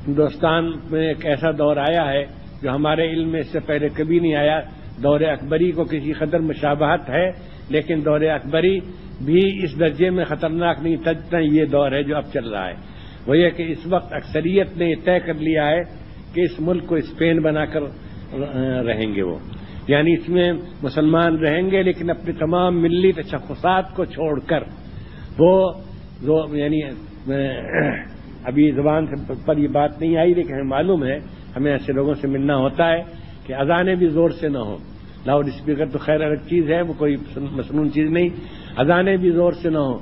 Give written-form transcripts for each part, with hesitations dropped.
ہندوستان میں ایک ایسا دور آیا ہے جو ہمارے علم میں اس سے پہلے کبھی نہیں آیا. دور اکبری کو کسی قدر مشابہت ہے، لیکن دور اکبری بھی اس درجے میں خطرناک نہیں تھا جتنا یہ دور ہے جو اب چل رہا ہے. وہ یہ کہ اس وقت اکثریت نے طے کر لیا ہے کہ اس ملک کو اسپین بنا کر رہیں گے وہ، یعنی اس میں مسلمان رہیں گے لیکن اپنے تمام ملی تشخصات کو چھوڑ کر. وہ یعنی ابھی زبان پر یہ بات نہیں آئی لیکن ہمیں معلوم ہے، ہمیں ایسے لوگوں سے ملنا ہوتا ہے کہ اذانیں بھی زور سے نہ ہوں. لاؤڈ اسپیکر تو خیر الگ چیز ہے، وہ کوئی مصنون چیز نہیں. اذانیں بھی زور سے نہ ہوں.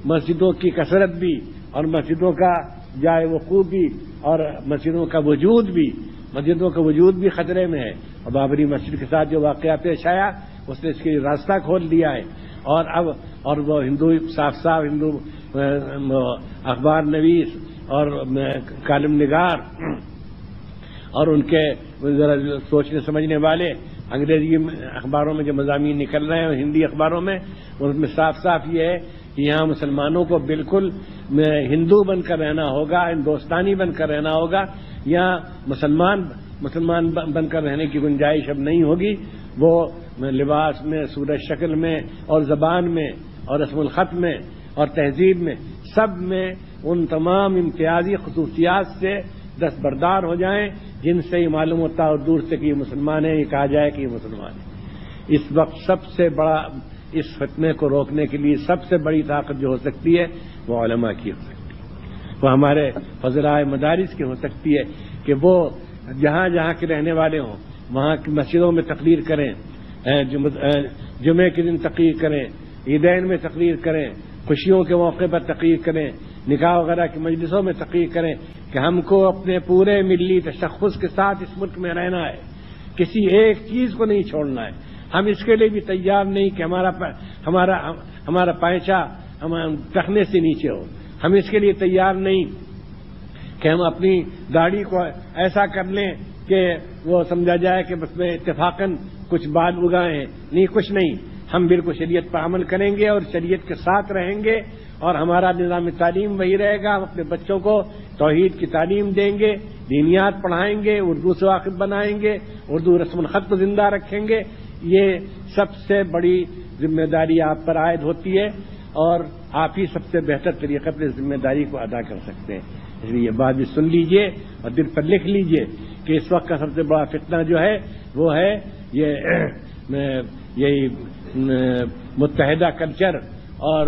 مسجدوں کی کثرت بھی اور مسجدوں کا جائے وقوع بھی اور مسجدوں کا وجود بھی خطرے میں ہے. اور بابری مسجد کے ساتھ جو واقعہ پیش آیا اس نے اس کے راستہ کھول دیا ہے. اور وہ ہندو صاف ہندو اخبار نویس اور کالم نگار اور ان کے ذرا سوچنے سمجھنے والے انگریزی اخباروں میں جو مضامین نکل رہے ہیں اور ہندی اخباروں میں، ان میں صاف یہ ہے کہ یہاں مسلمانوں کو بالکل ہندو بن کر رہنا ہوگا، ہندوستانی بن کر رہنا ہوگا. یہاں مسلمان بن کر رہنے کی گنجائش اب نہیں ہوگی. وہ لباس میں، صورت شکل میں اور زبان میں اور رسم الخط میں اور تہذیب میں، سب میں ان تمام امتیازی خصوصیات سے دستبردار ہو جائیں جن سے یہ معلوم ہوتا ہے اور دور سے کہ یہ مسلمان ہے، یہ کہا جائے کہ یہ مسلمان ہے. اس وقت سب سے بڑا اس فتنے کو روکنے کے لیے سب سے بڑی طاقت جو ہو سکتی ہے وہ علماء کی ہو سکتی ہے، وہ ہمارے فضلائے مدارس کی ہو سکتی ہے کہ وہ جہاں کے رہنے والے ہوں وہاں کی مسجدوں میں تقریر کریں، جمعے کے دن تقریر کریں، عیدین میں تقریر کریں، خوشیوں کے موقع پر تقریر کریں، نکاح وغیرہ کی مجلسوں میں تقریر کریں کہ ہم کو اپنے پورے ملی تشخص کے ساتھ اس ملک میں رہنا ہے، کسی ایک چیز کو نہیں چھوڑنا ہے. ہم اس کے لیے بھی تیار نہیں کہ ہمارا پائچہ ٹخنے سے نیچے ہو. ہم اس کے لیے تیار نہیں کہ ہم اپنی داڑھی کو ایسا کر لیں کہ وہ سمجھا جائے کہ بس میں اتفاقاً کچھ بال اگائے ہیں. نہیں، کچھ نہیں. ہم بالکل شریعت پر عمل کریں گے اور شریعت کے ساتھ رہیں گے اور ہمارا نظام تعلیم وہی رہے گا. ہم اپنے بچوں کو توحید کی تعلیم دیں گے، دینیات پڑھائیں گے، اردو سے واقف بنائیں گے، اردو رسم الخط کو زندہ رکھیں گے. یہ سب سے بڑی ذمہ داری آپ پر عائد ہوتی ہے اور آپ ہی سب سے بہتر طریقے پر اس ذمہ داری کو ادا کر سکتے ہیں. اس لیے یہ بات بھی سن لیجئے اور دل پر لکھ لیجئے کہ اس وقت کا سب سے بڑا فتنہ جو ہے وہ ہے یہی متحدہ کلچر اور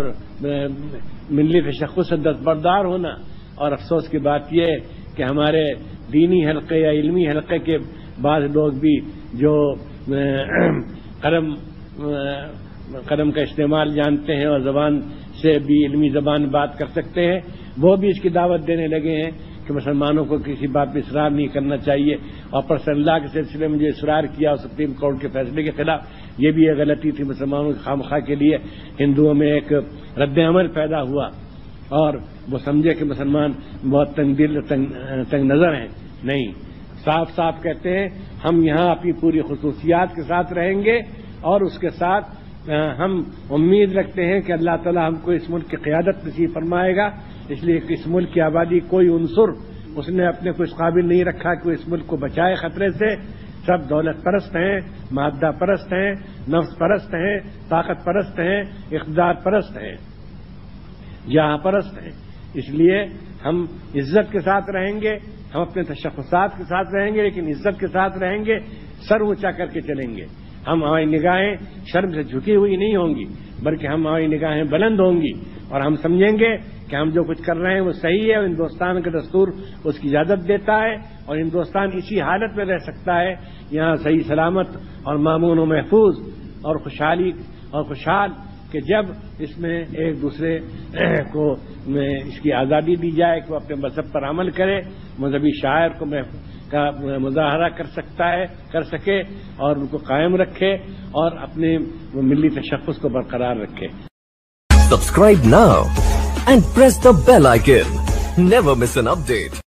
ملی تشخص سے دستبردار ہونا. اور افسوس کی بات یہ کہ ہمارے دینی حلقے یا علمی حلقے کے بعض لوگ بھی جو قلم کا استعمال جانتے ہیں اور زبان سے بھی علمی زبان بات کر سکتے ہیں، وہ بھی اس کی دعوت دینے لگے ہیں کہ مسلمانوں کو کسی بات پہ اصرار نہیں کرنا چاہیے. اور پرسنل اللہ کے سلسلے میں جو اصرار کیا سپریم کورٹ کے فیصلے کے خلاف، یہ بھی ایک غلطی تھی. مسلمانوں کی خامخواہ کے لیے ہندوؤں میں ایک رد عمل پیدا ہوا اور وہ سمجھے کہ مسلمان بہت تنگ دل تنگ نظر ہیں. نہیں، صاف کہتے ہیں ہم یہاں اپنی پوری خصوصیات کے ساتھ رہیں گے اور اس کے ساتھ ہم امید رکھتے ہیں کہ اللہ تعالی ہم کو اس ملک کی قیادت نصیب فرمائے گا. اس لیے کہ اس ملک کی آبادی کوئی عنصر اس نے اپنے کو اس قابل نہیں رکھا کہ وہ اس ملک کو بچائے خطرے سے. سب دولت پرست ہیں، مادہ پرست ہیں، نفس پرست ہیں، طاقت پرست ہیں، اقتدار پرست ہیں، جہاں پرست ہیں. اس لیے ہم عزت کے ساتھ رہیں گے، ہم اپنے تشخصات کے ساتھ رہیں گے لیکن عزت کے ساتھ رہیں گے، سر اونچا کر کے چلیں گے. ہماری نگاہیں شرم سے جھکی ہوئی نہیں ہوں گی بلکہ ہماری نگاہیں بلند ہوں گی اور ہم سمجھیں گے کہ ہم جو کچھ کر رہے ہیں وہ صحیح ہے اور ہندوستان کا دستور اس کی اجازت دیتا ہے اور ہندوستان اسی حالت میں رہ سکتا ہے یہاں صحیح سلامت اور مامون و محفوظ اور خوشحالی اور خوشحال کہ جب اس میں ایک دوسرے کو اس کی آزادی دی جائے کہ وہ اپنے مذہب پر عمل کرے، مذہبی شاعر کا مظاہرہ کر سکے اور ان کو قائم رکھے اور اپنے ملی تشخص کو برقرار رکھے. Subscribe now and press the bell icon. Never miss an update.